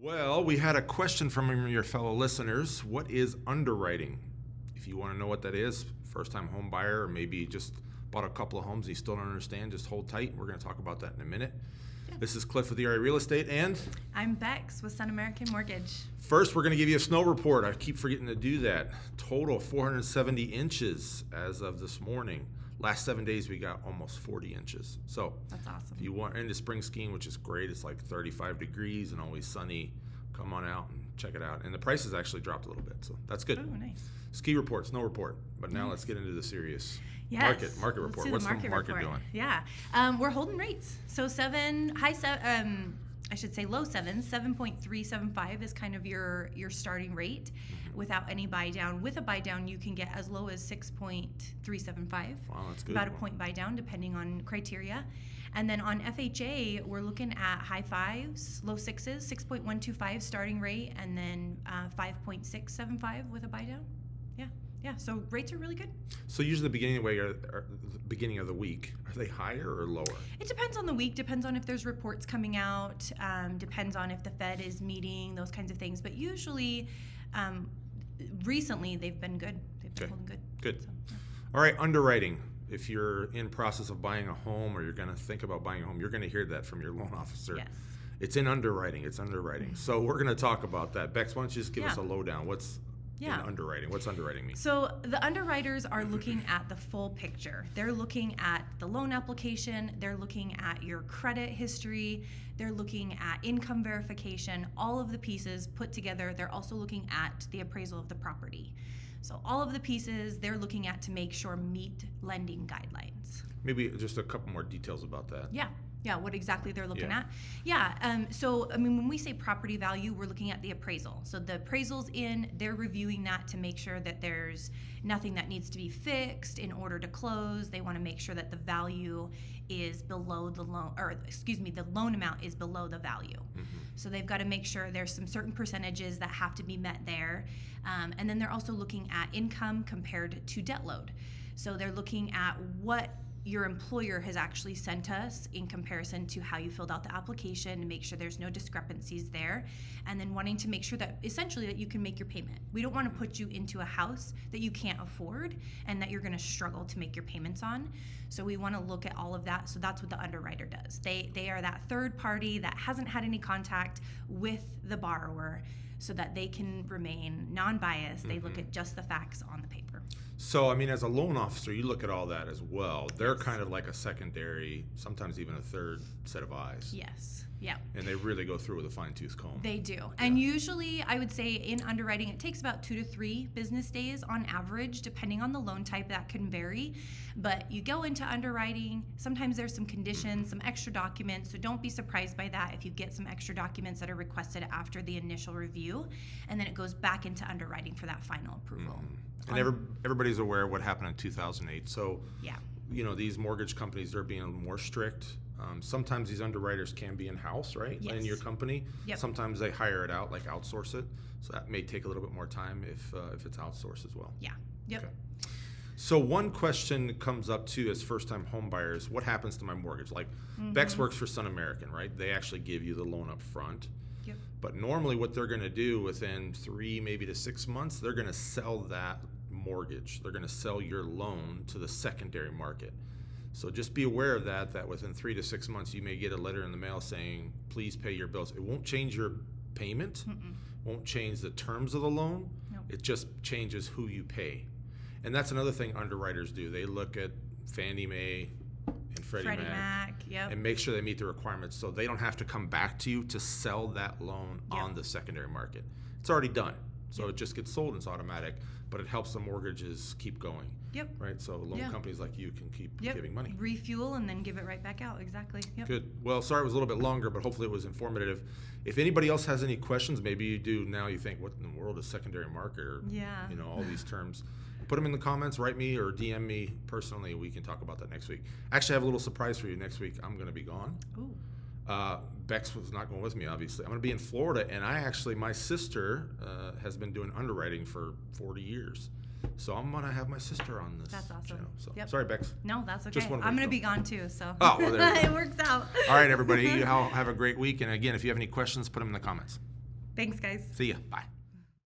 Well, we had a question from your fellow listeners. What is underwriting? If you want to know what that is, first-time home buyer, or maybe just bought a couple of homes and you still don't understand, just hold tight. We're going to talk about that in a minute. Yeah. This is Cliff with ERA Real Estate, and I'm Bex with Sun American Mortgage. First, we're going to give you a snow report. I keep forgetting to do that. Total 470 inches as of this morning. Last 7 days, we got almost 40 inches. So that's awesome. If you want into spring skiing, which is great, it's like 35 degrees and always sunny, come on out and check it out. And the prices actually dropped a little bit, so that's good. Oh, nice. Ski report, snow report. But now let's get into the serious yes. market report. What's the market doing? Yeah, we're holding rates. So low sevens, 7.375 is kind of your starting rate without any buy down. With a buy down, you can get as low as 6.375. Wow, that's good. About a point buy down, depending on criteria. And then on FHA, we're looking at high fives, low sixes, 6.125 starting rate, and then 5.675 with a buy down. Yeah, so rates are really good. So usually the beginning of the week, are they higher or lower? It depends on the week, depends on if there's reports coming out, depends on if the Fed is meeting, those kinds of things. But usually, recently, they've been good. They've been holding good. Good. So, yeah. All right, underwriting. If you're in process of buying a home or you're going to think about buying a home, you're going to hear that from your loan officer. Yes. It's in underwriting. It's underwriting. So we're going to talk about that. Bex, why don't you just give us a lowdown? What's in underwriting? What's underwriting mean? So the underwriters are looking at the full picture. They're looking at the loan application. They're looking at your credit history. They're looking at income verification, all of the pieces put together. They're also looking at the appraisal of the property. So all of the pieces they're looking at to make sure meet lending guidelines. Maybe just a couple more details about that. Yeah, what exactly they're looking at. So, I mean, when we say property value, we're looking at the appraisal. So the appraisal's in, they're reviewing that to make sure that there's nothing that needs to be fixed in order to close. They want to make sure that the value is below the loan, the loan amount is below the value. So they've got to make sure there's some certain percentages that have to be met there. And then they're also looking at income compared to debt load. So they're looking at what your employer has actually sent us in comparison to how you filled out the application to make sure there's no discrepancies there, and then wanting to make sure that essentially that you can make your payment. We don't want to put you into a house that you can't afford and that you're going to struggle to make your payments on. So we want to look at all of that. So that's what the underwriter does. They are that third party that hasn't had any contact with the borrower so that they can remain non-biased. They look at just the facts on the paper. So, I mean, as a loan officer, you look at all that as well. They're kind of like a secondary, sometimes even a third set of eyes. Yes. Yeah. And they really go through with a fine-tooth comb. They do. Yeah. And usually, I would say in underwriting, it takes about 2 to 3 business days on average, depending on the loan type. That can vary. But you go into underwriting, sometimes there's some conditions, some extra documents. So don't be surprised by that if you get some extra documents that are requested after the initial review. And then it goes back into underwriting for that final approval. And everybody's aware of what happened in 2008. So, these mortgage companies, they're being more strict. Sometimes these underwriters can be in-house, right? Yes. In your company. Yep. Sometimes they hire it out, like outsource it. So that may take a little bit more time if it's outsourced as well. Yeah. Yep. Okay. So one question comes up too as first-time home buyers: what happens to my mortgage? Like Bex works for Sun American, right? They actually give you the loan up front. Yep. But normally what they're going to do within 3 maybe to 6 months, they're going to sell that mortgage. They're going to sell your loan to the secondary market. So just be aware of that within 3 to 6 months, you may get a letter in the mail saying, please pay your bills. It won't change your payment, won't change the terms of the loan. Nope. It just changes who you pay. And that's another thing underwriters do. They look at Fannie Mae and Freddie Mac, yep. and make sure they meet the requirements so they don't have to come back to you to sell that loan on the secondary market. It's already done. So it just gets sold and it's automatic, but it helps the mortgages keep going. Yep. Right? So loan companies like you can keep giving money. Refuel and then give it right back out. Exactly. Yep. Good. Well, sorry it was a little bit longer, but hopefully it was informative. If anybody else has any questions, maybe you do now, you think, what in the world is secondary market? Or, all these terms. Put them in the comments, write me or DM me personally. We can talk about that next week. Actually, I have a little surprise for you. Next week, I'm going to be gone. Ooh. Bex was not going with me, obviously. I'm going to be in Florida, and my sister has been doing underwriting for 40 years. So I'm going to have my sister on this. That's awesome. channel. So, Yep. Sorry, Bex. No, that's okay. Just wanted to I'm going to know. be gone too, so Oh, well, there you go. it works out. All right, everybody. You have a great week. And again, if you have any questions, put them in the comments. Thanks, guys. See ya. Bye.